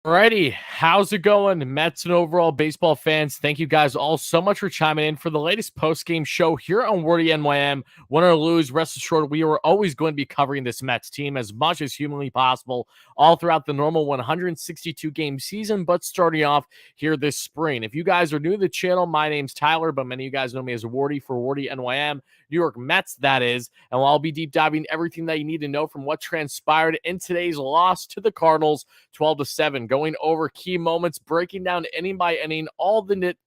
Alrighty, how's it going, Mets and overall baseball fans? Thank you guys all so much for chiming in for the latest post-game show here on WardyNYM. Win or lose, rest assured, we are always going to be covering this Mets team as much as humanly possible all throughout the normal 162-game season, but starting off here this spring. If you guys are new to the channel, my name's Tyler, but many of you guys know me as Wardy for WardyNYM. New York Mets, that is, and I'll be deep diving everything that you need to know from what transpired in today's loss to the Cardinals, 12-7, going over key moments, breaking down inning by inning, all the nit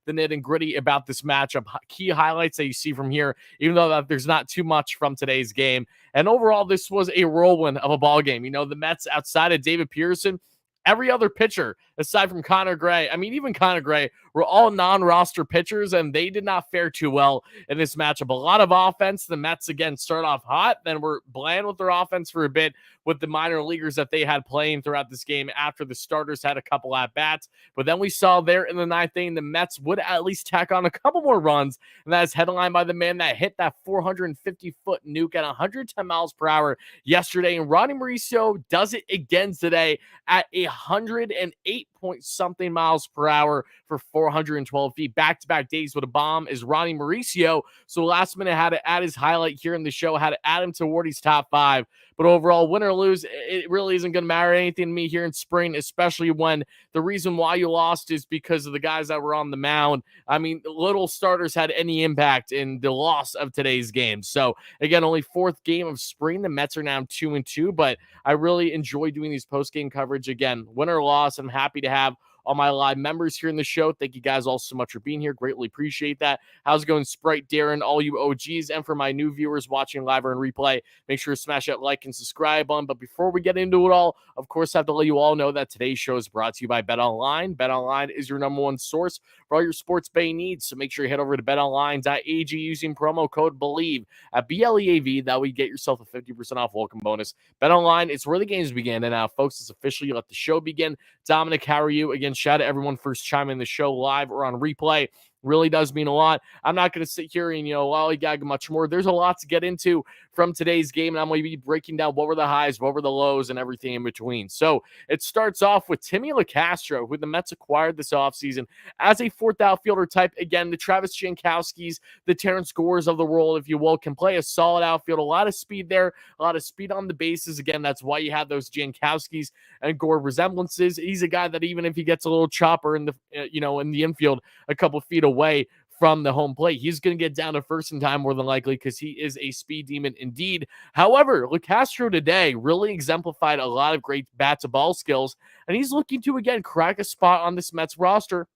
and gritty about this matchup, key highlights that you see from here, even though there's not too much from today's game. And overall, this was a whirlwind of a ball game. You know, the Mets, outside of David Peterson, every other pitcher, aside from Connor Gray, even Connor Gray, were all non-roster pitchers, and they did not fare too well in this matchup. A lot of offense. The Mets, again, start off hot, then were bland with their offense for a bit with the minor leaguers that they had playing throughout this game after the starters had a couple at-bats. But then we saw there in the ninth inning, the Mets would at least tack on a couple more runs, and that is headlined by the man that hit that 450-foot nuke at 110 miles per hour yesterday. And Ronnie Mauricio does it again today at 108 point something miles per hour for 412 feet. Back-to-back days with a bomb is Ronnie Mauricio. So last minute had to add his highlight here in the show, had to add him to Wardy's top 5. But overall, win or lose, it really isn't going to matter anything to me here in spring, especially when the reason why you lost is because of the guys that were on the mound. Little starters had any impact in the loss of today's game. So again, only 4th game of spring. The Mets are now 2-2, but I really enjoy doing these post-game coverage. Again, win or loss, I'm happy to have all my live members here in the show. Thank you guys all so much for being here. Greatly appreciate that. How's it going, Sprite, Darren, all you OGs, and for my new viewers watching live or in replay, make sure to smash that like and subscribe button. But before we get into it all, of course, I have to let you all know that today's show is brought to you by BetOnline. BetOnline is your #1 source for all your sports betting needs, so make sure you head over to betonline.ag using promo code Bleav at BLEAV. That way you get yourself a 50% off welcome bonus. BetOnline, it's where the games begin. And now, folks, it's officially let the show begin. Dominic, how are you? Again, shout out to everyone first chiming in the show live or on replay. Really does mean a lot. I'm not going to sit here and, lollygag much more. There's a lot to get into from today's game, and I'm going to be breaking down what were the highs, what were the lows, and everything in between. So it starts off with Timmy LaCastro, who the Mets acquired this offseason as a 4th outfielder type. Again, the Travis Jankowskis, the Terrence Gores of the world, if you will, can play a solid outfield. A lot of speed there, a lot of speed on the bases. Again, that's why you have those Jankowskis and Gore resemblances. He's a guy that even if he gets a little chopper in the, in the infield a couple feet away from the home plate, he's going to get down to first in time more than likely because he is a speed demon indeed. However, LaCastro today really exemplified a lot of great bat-to-ball skills, and he's looking to, again, crack a spot on this Mets roster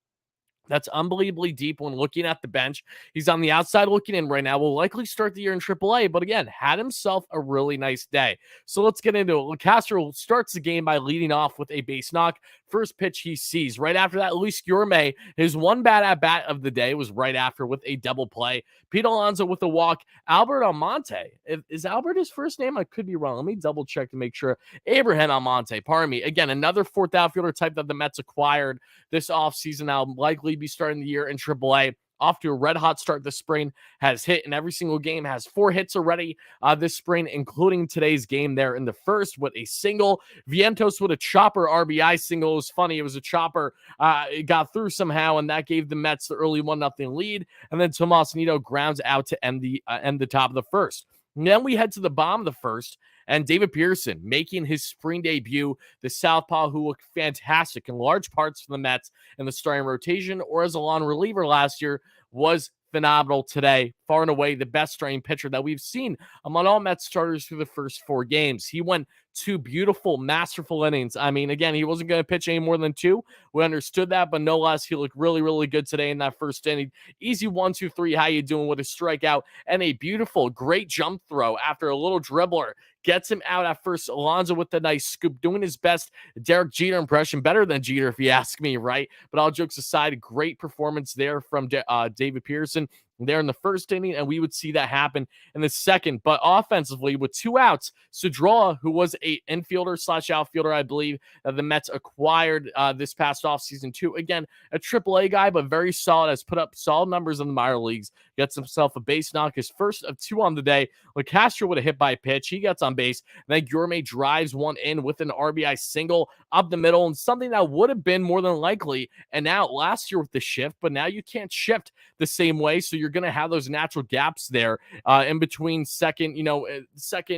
that's unbelievably deep when looking at the bench. He's on the outside looking in right now. Will likely start the year in AAA, but again, had himself a really nice day. So let's get into it. LaCastro starts the game by leading off with a base knock. First pitch he sees. Right after that, Luis Guillorme, his one bad at bat of the day, was right after with a double play. Pete Alonso with a walk. Albert Almonte. Is Albert his first name? I could be wrong. Let me double check to make sure. Abraham Almonte, pardon me. Again, another 4th outfielder type that the Mets acquired this offseason. Now likely be starting the year in AAA. off to a red hot start this spring, has hit in every single game, has 4 hits already this spring, including today's game there in the first with a single. Vientos with a chopper RBI single. It was funny. It was a chopper. It got through somehow, and that gave the Mets the early 1-0 lead. And then Tomas Nido grounds out to end the top of the first. And then we head to the bottom of the first, and David Pearson making his spring debut, the southpaw who looked fantastic in large parts for the Mets in the starting rotation or as a long reliever last year, was phenomenal today. Far and away the best starting pitcher that we've seen among all Mets starters through the first 4 games. He went 2 beautiful, masterful innings. I mean, again, he wasn't going to pitch any more than 2. We understood that, but no less, he looked really, really good today in that first inning. Easy 1-2-3, how you doing, with a strikeout and a beautiful, great jump throw after a little dribbler. Gets him out at first. Alonso with the nice scoop, doing his best Derek Jeter impression, better than Jeter if you ask me, right? But all jokes aside, great performance there from David Pearson there in the first inning, and we would see that happen in the second. But offensively, with 2 outs, Cedrola, who was a infielder / outfielder, I Bleav, that the Mets acquired this past offseason too. Again, a AAA guy, but very solid, has put up solid numbers in the minor leagues, gets himself a base knock, his first of 2 on the day. Castro would have hit by pitch. He gets on base. And then Gourmet drives one in with an RBI single up the middle, and something that would have been more than likely and out last year with the shift, but now you can't shift the same way, so you're going to have those natural gaps there in between second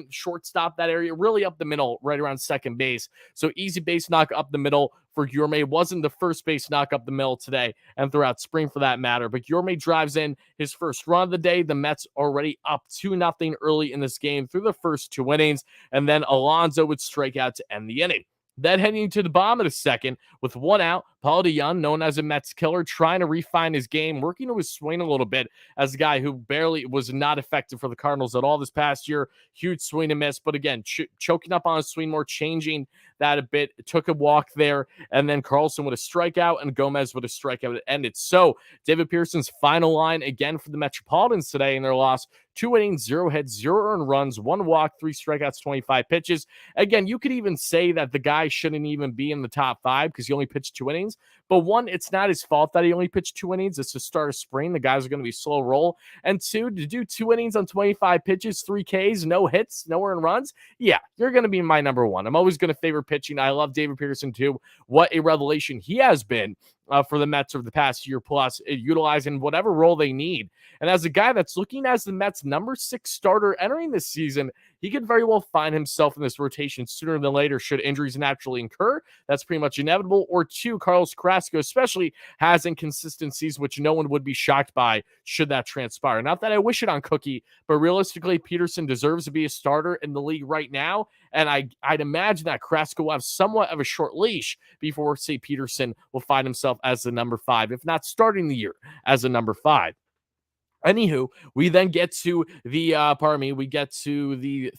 shortstop, that area, really up the middle, right around second base. So easy base knock up the middle for Gourmet. Wasn't the first base knock up the middle today and throughout spring for that matter, but Gourmet drives in his first run of the day. The Mets already up 2-0 early in this game through the first 2 innings, and then Alonso would strike out to end the inning. Then heading to the bottom of the second with 1 out, Paul DeJong, known as a Mets killer, trying to refine his game, working to his swing a little bit as a guy who barely was not effective for the Cardinals at all this past year. Huge swing and miss, but again, choking up on his swing more, changing that a bit. Took a walk there, and then Carlson with a strikeout and Gomez with a strikeout that ended. So David Pearson's final line again for the Metropolitans today in their loss: 2 innings, 0 hits, 0 earned runs, 1 walk, 3 strikeouts, 25 pitches. Again, you could even say that the guy shouldn't even be in the top 5 because he only pitched 2 innings. But 1, it's not his fault that he only pitched 2 innings. It's the start of spring. The guys are going to be slow roll. And 2, to do 2 innings on 25 pitches, 3 Ks, no hits, no earned runs. Yeah, you're going to be my number 1. I'm always going to favor pitching. I love David Pearson too. What a revelation he has been for the Mets over the past year plus, utilizing whatever role they need. And as a guy that's looking as the Mets' number 6 starter entering this season, he could very well find himself in this rotation sooner than later should injuries naturally incur. That's pretty much inevitable. Or 2, Carlos Carrasco especially has inconsistencies, which no one would be shocked by should that transpire. Not that I wish it on Cookie, but realistically, Peterson deserves to be a starter in the league right now. And I'd imagine that Carrasco will have somewhat of a short leash before, say, Peterson will find himself as the number 5, if not starting the year as a number 5. Anywho, we then get to the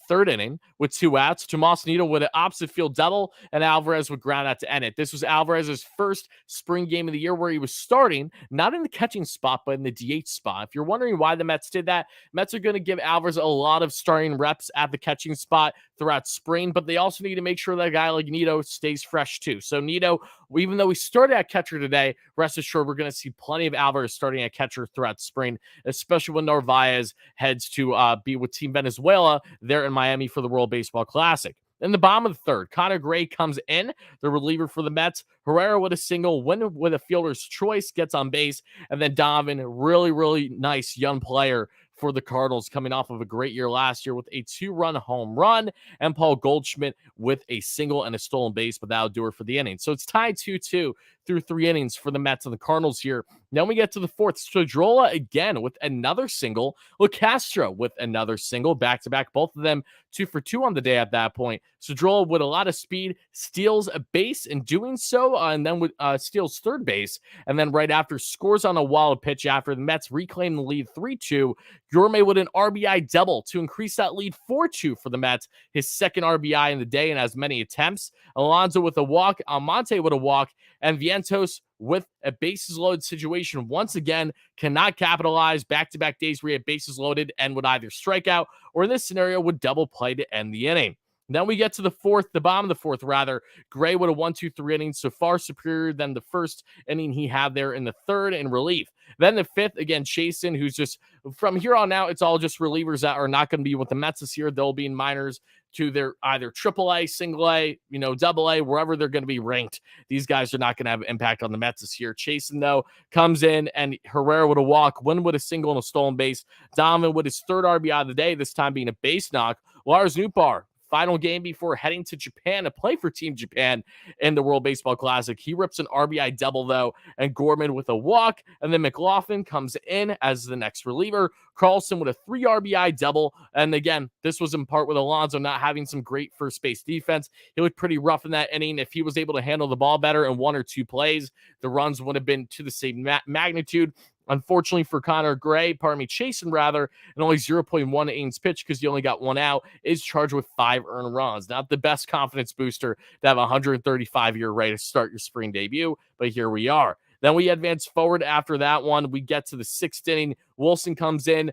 third inning with 2 outs. Tomas Nido with an opposite field double, and Alvarez would ground out to end it. This was Alvarez's first spring game of the year where he was starting, not in the catching spot, but in the DH spot. If you're wondering why the Mets did that, Mets are going to give Alvarez a lot of starting reps at the catching spot throughout spring, but they also need to make sure that a guy like Nido stays fresh too. So Nido, even though we started at catcher today, rest assured we're going to see plenty of Alvarez starting at catcher throughout spring, especially when Narvaez heads to be with Team Venezuela there in Miami for the World Baseball Classic. In the bottom of the third, Connor Gray comes in, the reliever for the Mets. Herrera with a single, Wynn with a fielder's choice, gets on base, and then Donovan, really, really nice young player for the Cardinals, coming off of a great year last year with a 2-run home run, and Paul Goldschmidt with a single and a stolen base, but that'll do it for the inning. So it's tied 2-2 through 3 innings for the Mets and the Cardinals here. Then we get to the fourth. Cedrola again with another single. Castro with another single, back-to-back, both of them 2 for 2 on the day at that point. Cedrola with a lot of speed, steals a base in doing so, and then steals third base, and then right after scores on a wild pitch after the Mets reclaim the lead 3-2. Gourmet with an RBI double to increase that lead 4-2 for the Mets, his second RBI in the day and as many attempts. Alonso with a walk, Almonte with a walk, and Vientos with a bases loaded situation once again cannot capitalize. Back-to-back days where he had bases loaded and would either strike out or in this scenario would double play to end the inning. Then we get to the fourth, the bottom of the fourth, rather. Gray with a 1-2-3 inning, so far superior than the first inning he had there in the third in relief. Then the fifth, again, Chasen, who's just, from here on out, it's all just relievers that are not going to be with the Mets this year. They'll be in minors to their either AAA, single A, double A, wherever they're going to be ranked. These guys are not going to have an impact on the Mets this year. Chasen, though, comes in, and Herrera with a walk, Wynn with a single and a stolen base, Donovan with his third RBI of the day, this time being a base knock. Lars Nootbaar, final game before heading to Japan to play for Team Japan in the World Baseball Classic. He rips an RBI double, though, and Gorman with a walk. And then McLaughlin comes in as the next reliever. Carlson with a 3 RBI double. And again, this was in part with Alonso not having some great first base defense. He looked pretty rough in that inning. If he was able to handle the ball better in 1 or 2 plays, the runs would have been to the same magnitude. Unfortunately for Chasen rather, and only 0.1 innings pitched because you only got 1 out, is charged with 5 earned runs. Not the best confidence booster to have a 135-year rate to start your spring debut, but here we are. Then we advance forward after that one. We get to the 6th inning. Wilson comes in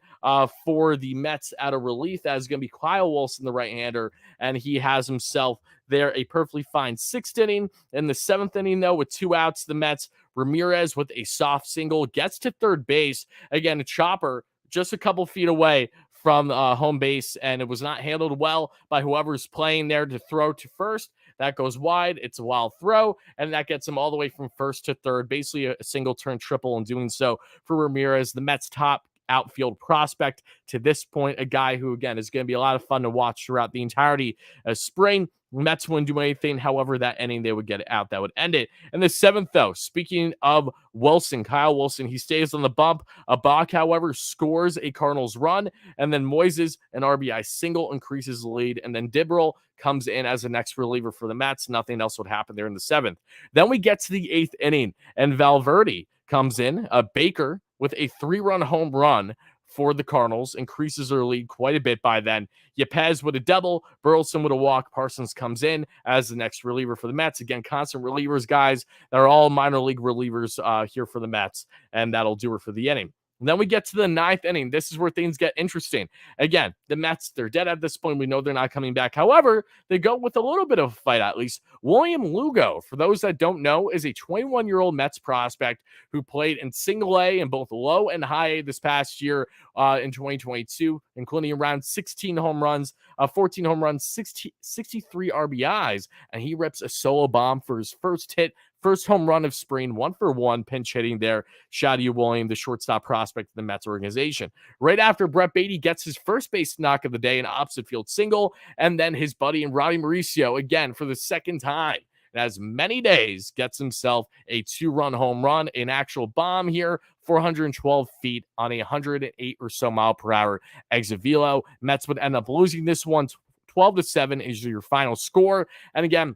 for the Mets out of relief. That is going to be Kyle Wilson, the right-hander, and he has himself there a perfectly fine 6th inning. In the 7th inning, though, with 2 outs, the Mets, Ramirez with a soft single gets to third base. Again, a chopper just a couple feet away from home base, and it was not handled well by whoever's playing there to throw to first. That goes wide. It's a wild throw, and that gets him all the way from first to third, basically a single turn triple in doing so for Ramirez, the Mets' top outfield prospect to this point, a guy who, again, is going to be a lot of fun to watch throughout the entirety of spring. Mets wouldn't do anything. However, that inning, they would get it out. That would end it. In the 7th, though, speaking of Wilson, Kyle Wilson, he stays on the bump. Abak, however, scores a Cardinals run, and then Moises, an RBI single, increases the lead, and then Dibble comes in as the next reliever for the Mets. Nothing else would happen there in the 7th. Then we get to the 8th inning, and Valverde comes in, Baker, with a 3-run home run for the Cardinals, increases their lead quite a bit by then. Yepez with a double, Burleson with a walk, Parsons comes in as the next reliever for the Mets. Again, constant relievers, guys. They're all minor league relievers here for the Mets, and that'll do it for the inning. And then we get to the 9th inning. This is where things get interesting. Again, the Mets, they're dead at this point. We know they're not coming back. However, they go with a little bit of a fight, at least. William Lugo, for those that don't know, is a 21-year-old Mets prospect who played in single A in both low and high A this past year in 2022, including around 16 home runs, 14 home runs, 63 RBIs, and he rips a solo bomb for his first hit, first home run of spring, 1-for-1 pinch hitting there. Shout out to you, William, the shortstop prospect of the Mets organization. Right after Brett Beatty gets his first base knock of the day, an opposite field single, and then his buddy and Roddy Mauricio, again, for the second time in as many days, gets himself a 2-run home run, an actual bomb here, 412 feet on a 108 or so mile per hour exit velo. Mets would end up losing this one 12-7 is your final score. And again,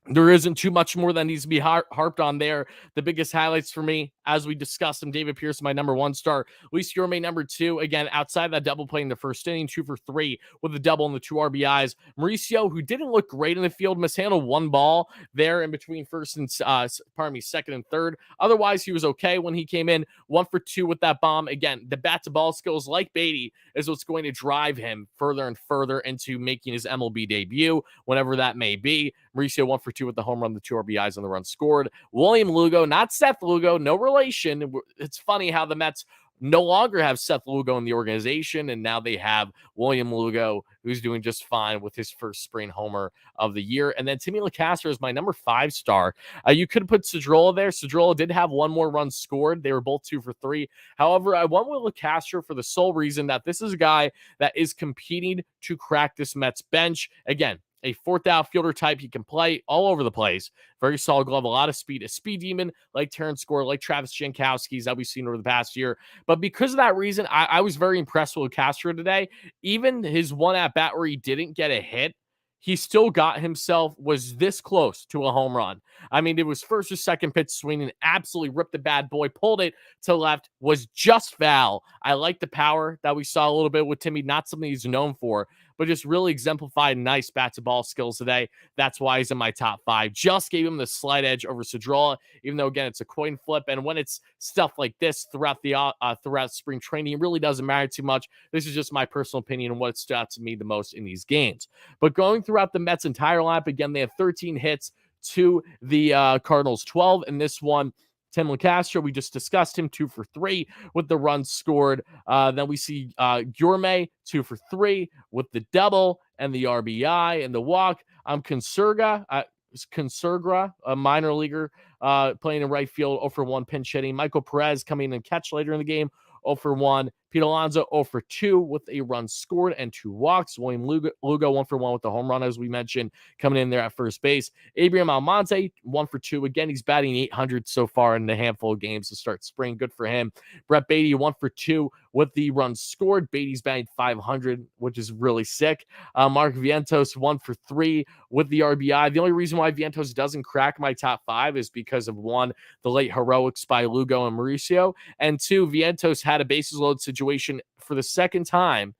there isn't too much more that needs to be harped on there. The biggest highlights for me, as we discussed them, David Pierce, my number 1 star. Luis Guillorme, number 2. Again, outside that double play in the first inning, 2 for 3 with a double and the 2 RBIs. Mauricio, who didn't look great in the field, mishandled 1 ball there in between second and third. Otherwise, he was okay when he came in. 1 for 2 with that bomb. Again, the bat-to-ball skills, like Beatty, is what's going to drive him further and further into making his MLB debut, whenever that may be. Mauricio 1 for 2 with the home run, the 2 RBIs on the run scored. William Lugo, not Seth Lugo, no relation. It's funny how the Mets no longer have Seth Lugo in the organization, and now they have William Lugo, who's doing just fine with his first spring homer of the year. And then Timmy LaCastro is my number 5 star. You could put Cedrola there. Cedrola did have 1 more run scored. They were both 2 for 3. However, I went with LaCastro for the sole reason that this is a guy that is competing to crack this Mets bench. Again, a 4th outfielder type. He can play all over the place. Very solid glove, a lot of speed. A speed demon like Terrence Gore, like Travis Jankowski's that we've seen over the past year. But because of that reason, I was very impressed with Castro today. Even his 1 at-bat where he didn't get a hit, he still got himself, was this close to a home run. I mean, it was first or second pitch swing and absolutely ripped the bad boy, pulled it to left, was just foul. I like the power that we saw a little bit with Timmy, not something he's known for, but just really exemplified nice bat-to-ball skills today. That's why he's in my top 5. Just gave him the slight edge over Cedrola, even though, again, it's a coin flip. And when it's stuff like this throughout spring training, it really doesn't matter too much. This is just my personal opinion and what stood out to me the most in these games. But going throughout the Mets' entire lineup, again, they have 13 hits to the Cardinals 12 in this one. Tim LaCastro, we just discussed him, 2 for 3 with the runs scored. Then we see Gourmet, 2 for 3 with the double and the RBI and the walk. Consurga, a minor leaguer, playing in right field, 0 for 1 pinch hitting. Michael Perez coming in and catch later in the game, 0 for 1. Pete Alonso, 0 for 2 with a run scored and 2 walks. William Lugo, 1 for 1 with the home run, as we mentioned, coming in there at first base. Abraham Almonte, 1 for 2. Again, he's batting 800 so far in a handful of games to start spring. Good for him. Brett Beatty, 1 for 2 with the run scored. Beatty's batting 500, which is really sick. Mark Vientos, 1 for 3 with the RBI. The only reason why Vientos doesn't crack my top 5 is because of, 1, the late heroics by Lugo and Mauricio, and 2, Vientos had a bases load situation for the second time,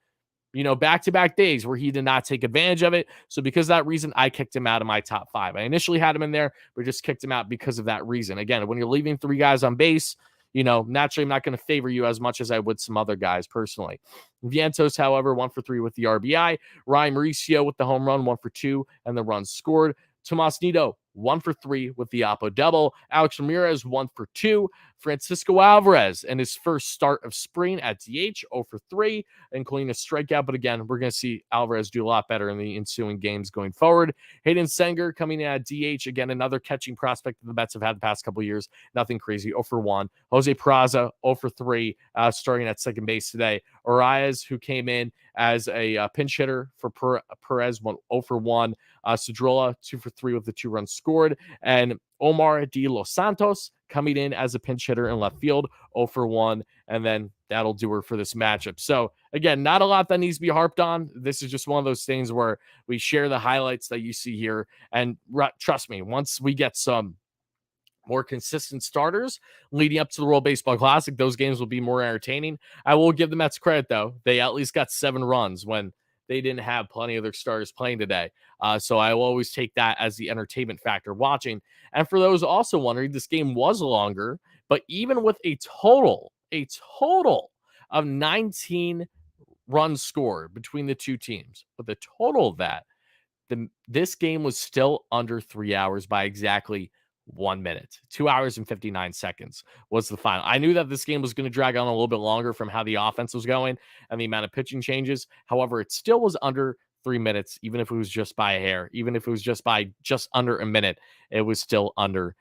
back-to-back days where he did not take advantage of it. So because of that reason, I kicked him out of my top 5. I initially had him in there, but just kicked him out because of that reason. Again, when you're leaving 3 guys on base, naturally I'm not going to favor you as much as I would some other guys personally. Vientos, however, 1 for 3 with the RBI. Ryan Mauricio with the home run, 1 for 2, and the runs scored. Tomas Nido, 1 for 3 with the Oppo double. Alex Ramirez, 1 for 2. Francisco Alvarez in his first start of spring at DH, 0 for 3, including a strikeout. But again, we're going to see Alvarez do a lot better in the ensuing games going forward. Hayden Senger coming in at DH. Again, another catching prospect that the Mets have had the past couple of years. Nothing crazy, 0 for 1. Jose Peraza, 0 for 3, starting at second base today. Arias, who came in as a pinch hitter for Perez, 0 for 1. Cedrola, 2 for 3 with the 2 runs scored. And Omar de Los Santos coming in as a pinch hitter in left field, 0 for 1. And then that'll do her for this matchup. So, again, not a lot that needs to be harped on. This is just one of those things where we share the highlights that you see here. And trust me, once we get some more consistent starters leading up to the World Baseball Classic, those games will be more entertaining. I will give the Mets credit, though. They at least got 7 runs when they didn't have plenty of their starters playing today. So I will always take that as the entertainment factor watching. And for those also wondering, this game was longer, but even with a total of 19 runs scored between the two teams, with a total of that, this game was still under 3 hours by exactly 1 minute. 2 hours and 59 seconds was the final. I knew that this game was going to drag on a little bit longer from how the offense was going and the amount of pitching changes. However, it still was under 3 minutes, even if it was just by a hair, even if it was just by just under a minute, it was still under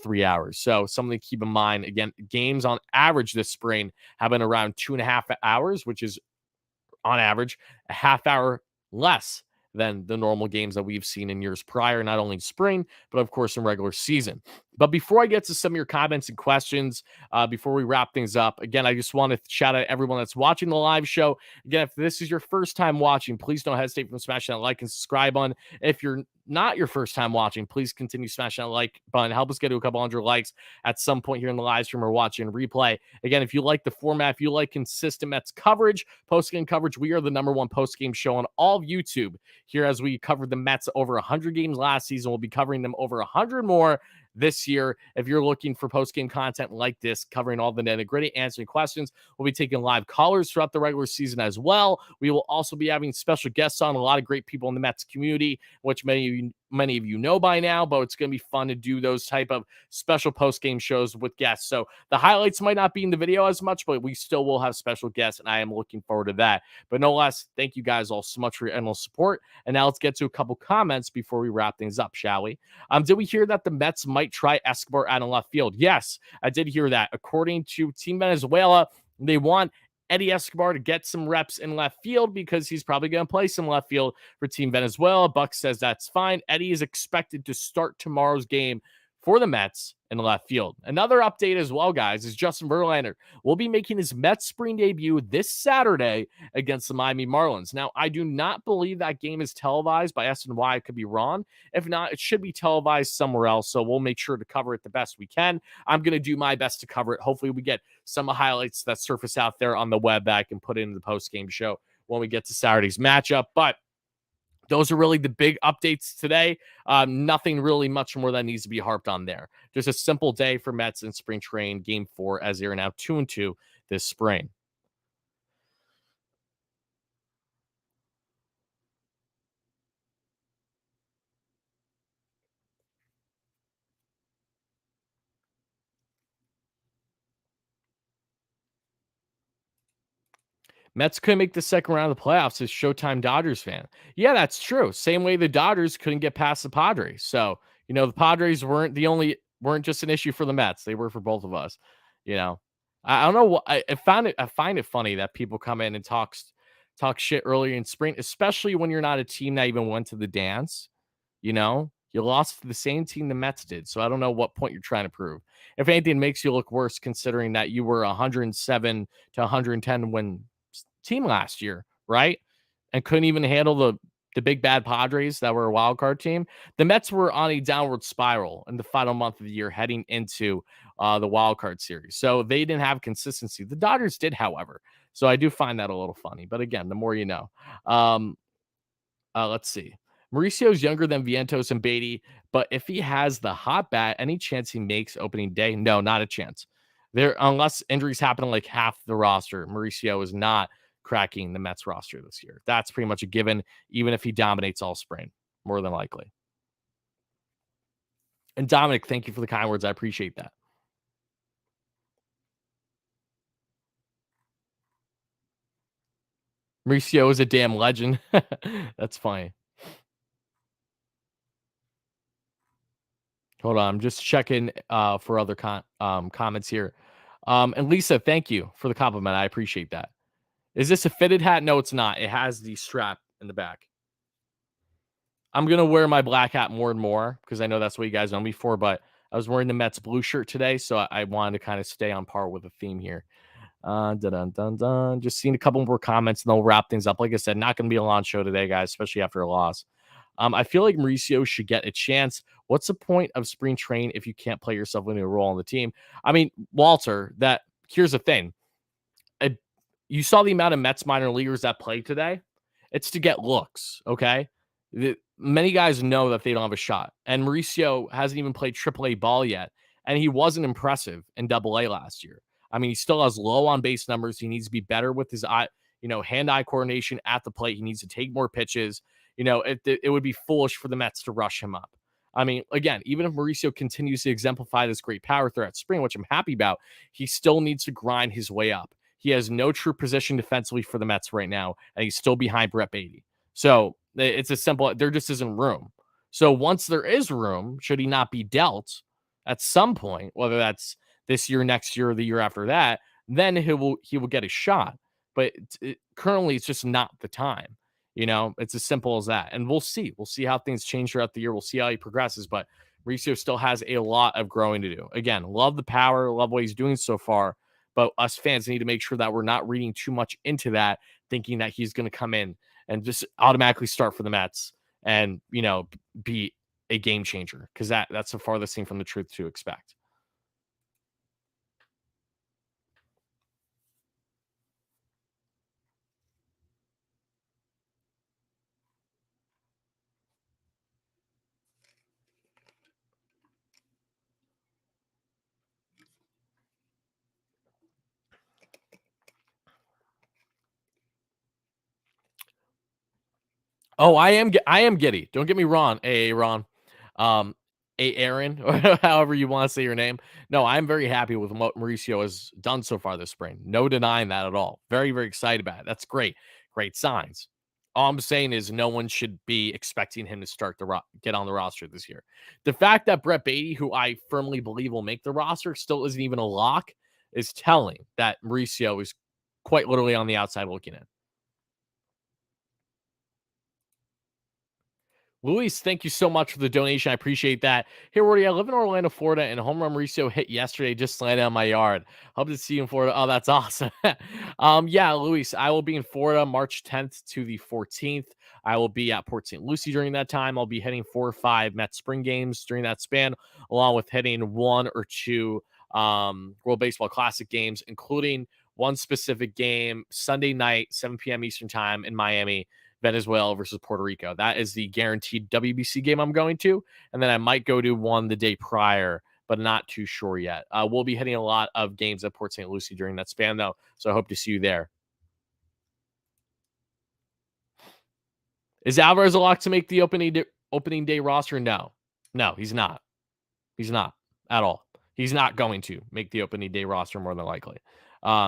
3 hours. So something to keep in mind. Again, games on average this spring have been around 2.5 hours, which is on average a half hour less than the normal games that we've seen in years prior, not only in spring, but of course in regular season. But before I get to some of your comments and questions, before we wrap things up, again, I just want to shout out everyone that's watching the live show. Again, if this is your first time watching, please don't hesitate from smashing that like and subscribe button. If you're not your first time watching, please continue smashing that like button. Help us get to a couple hundred likes at some point here in the live stream or watching replay. Again, if you like the format, if you like consistent Mets coverage, post-game coverage, we are the #1 post-game show on all of YouTube. Here, as we covered the Mets over 100 games last season, we'll be covering them over 100 more this year. If you're looking for post-game content like this, covering all the nitty-gritty, answering questions, we'll be taking live callers throughout the regular season as well. We will also be having special guests on, a lot of great people in the Mets community, which many of you know by now, but it's going to be fun to do those type of special post-game shows with guests. So the highlights might not be in the video as much, but we still will have special guests, and I am looking forward to that. But no less, thank you guys all so much for your endless support. And now let's get to a couple comments before we wrap things up, shall we? Did we hear that the Mets might try Escobar out in left field? Yes, I did hear that. According to Team Venezuela, they want Eddie Escobar to get some reps in left field because he's probably going to play some left field for Team Venezuela. Buck says that's fine. Eddie is expected to start tomorrow's game for the Mets in left field. Another update as well, guys, is Justin Verlander will be making his Mets spring debut this Saturday against the Miami Marlins. Now, I do not believe that game is televised by SNY. I could be wrong. If not, it should be televised somewhere else, so we'll make sure to cover it the best we can. I'm going to do my best to cover it. Hopefully, we get some highlights that surface out there on the web that I can put into the post-game show when we get to Saturday's matchup. But those are really the big updates today. Nothing really much more that needs to be harped on there. Just a simple day for Mets in spring training, game 4, as they're now 2-2 this spring. Mets couldn't make the second round of the playoffs as Showtime Dodgers fan. Yeah, that's true. Same way the Dodgers couldn't get past the Padres. So, the Padres weren't just an issue for the Mets. They were for both of us. You know, I don't know what I find it funny that people come in and talk shit earlier in spring, especially when you're not a team that even went to the dance. You lost to the same team the Mets did. So I don't know what point you're trying to prove. If anything, it makes you look worse considering that you were 107 to 110 win team last year, right? And couldn't even handle the big bad Padres that were a wild card team. The Mets were on a downward spiral in the final month of the year heading into the wild card series. So they didn't have consistency. The Dodgers did, however. So I do find that a little funny. But again, the more you know. Let's see. Mauricio's younger than Vientos and Beatty, but if he has the hot bat, any chance he makes opening day? No, not a chance. There, unless injuries happen to like half the roster, Mauricio is not cracking the Mets roster this year. That's pretty much a given, even if he dominates all spring, more than likely. And Dominic, thank you for the kind words. I appreciate that. Mauricio is a damn legend. That's funny. Hold on, I'm just checking for other comments here. And Lisa, thank you for the compliment. I appreciate that. Is this a fitted hat? No, it's not. It has the strap in the back. I'm gonna wear my black hat more and more because I know that's what you guys know me for. But I was wearing the Mets blue shirt today, so I wanted to kind of stay on par with the theme here. Dun, dun, dun, dun. Just seeing a couple more comments, and they'll wrap things up. Like I said, not going to be a long show today, guys, especially after a loss. I feel like Mauricio should get a chance. What's the point of spring train if you can't play yourself into a role on the team? I mean, Walter, here's the thing. You saw the amount of Mets minor leaguers that played today. It's to get looks, okay? Many guys know that they don't have a shot. And Mauricio hasn't even played AAA ball yet. And he wasn't impressive in AA last year. I mean, he still has low on base numbers. He needs to be better with his hand-eye coordination at the plate. He needs to take more pitches. It would be foolish for the Mets to rush him up. I mean, again, even if Mauricio continues to exemplify this great power threat spring, which I'm happy about, he still needs to grind his way up. He has no true position defensively for the Mets right now, and he's still behind Brett Beatty. So it's a simple, there just isn't room. So once there is room, should he not be dealt at some point, whether that's this year, next year, or the year after that, then he will get a shot. But currently, it's just not the time. It's as simple as that. And we'll see. We'll see how things change throughout the year. We'll see how he progresses. But Mauricio still has a lot of growing to do. Again, love the power, love what he's doing so far. But us fans need to make sure that we're not reading too much into that, thinking that he's going to come in and just automatically start for the Mets and, be a game changer, because that's the farthest thing from the truth to expect. Oh, I am giddy. Don't get me wrong, Ron. Um, Aaron, or however you want to say your name. No, I'm very happy with what Mauricio has done so far this spring. No denying that at all. Very, very excited about it. That's great. Great signs. All I'm saying is no one should be expecting him to get on the roster this year. The fact that Brett Beatty, who I firmly believe will make the roster, still isn't even a lock, is telling that Mauricio is quite literally on the outside looking in. Luis, thank you so much for the donation. I appreciate that. Here, Wardy, I live in Orlando, Florida, and home run Mauricio hit yesterday, just landed on my yard. Hope to see you in Florida. Oh, that's awesome. Yeah, Luis, I will be in Florida March 10th to the 14th. I will be at Port St. Lucie during that time. I'll be hitting 4 or 5 Mets spring games during that span, along with hitting 1 or 2 World Baseball Classic games, including one specific game Sunday night, 7 p.m. Eastern time in Miami, Venezuela versus Puerto Rico. That is the guaranteed WBC game I'm going to. And then I might go to one the day prior, but not too sure yet. We'll be hitting a lot of games at Port St. Lucie during that span, though. So I hope to see you there. Is Alvarez a lock to make the opening day roster? No, he's not. He's not at all. He's not going to make the opening day roster more than likely.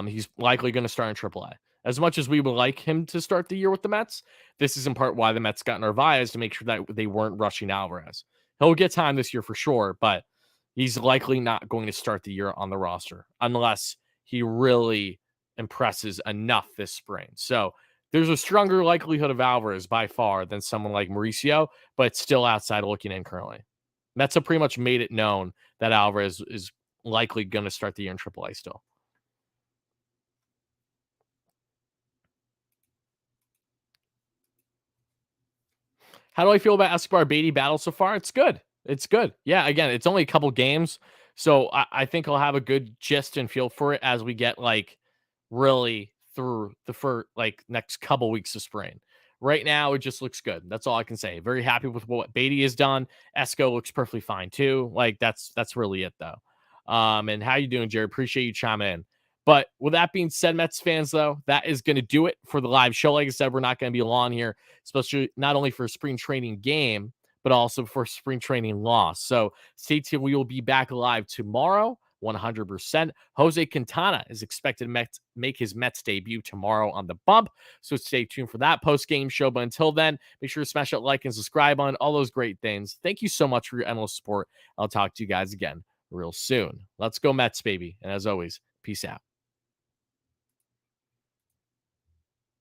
He's likely going to start in AAA. As much as we would like him to start the year with the Mets, this is in part why the Mets got Narvaez to make sure that they weren't rushing Alvarez. He'll get time this year for sure, but he's likely not going to start the year on the roster unless he really impresses enough this spring. So there's a stronger likelihood of Alvarez by far than someone like Mauricio, but it's still outside looking in currently. Mets have pretty much made it known that Alvarez is likely going to start the year in AAA still. How do I feel about Escobar Beatty battle so far? It's good. It's good. Yeah, again, it's only a couple games, so I think I'll have a good gist and feel for it as we get really through the first next couple weeks of spring. Right now, it just looks good. That's all I can say. Very happy with what Beatty has done. Esco looks perfectly fine too. That's really it though. And how you doing, Jerry? Appreciate you chiming in. But with that being said, Mets fans, though, that is going to do it for the live show. Like I said, we're not going to be long here, especially not only for a spring training game, but also for spring training loss. So stay tuned. We will be back live tomorrow, 100%. Jose Quintana is expected to make his Mets debut tomorrow on the bump. So stay tuned for that post-game show. But until then, make sure to smash that like and subscribe on all those great things. Thank you so much for your endless support. I'll talk to you guys again real soon. Let's go Mets, baby. And as always, peace out.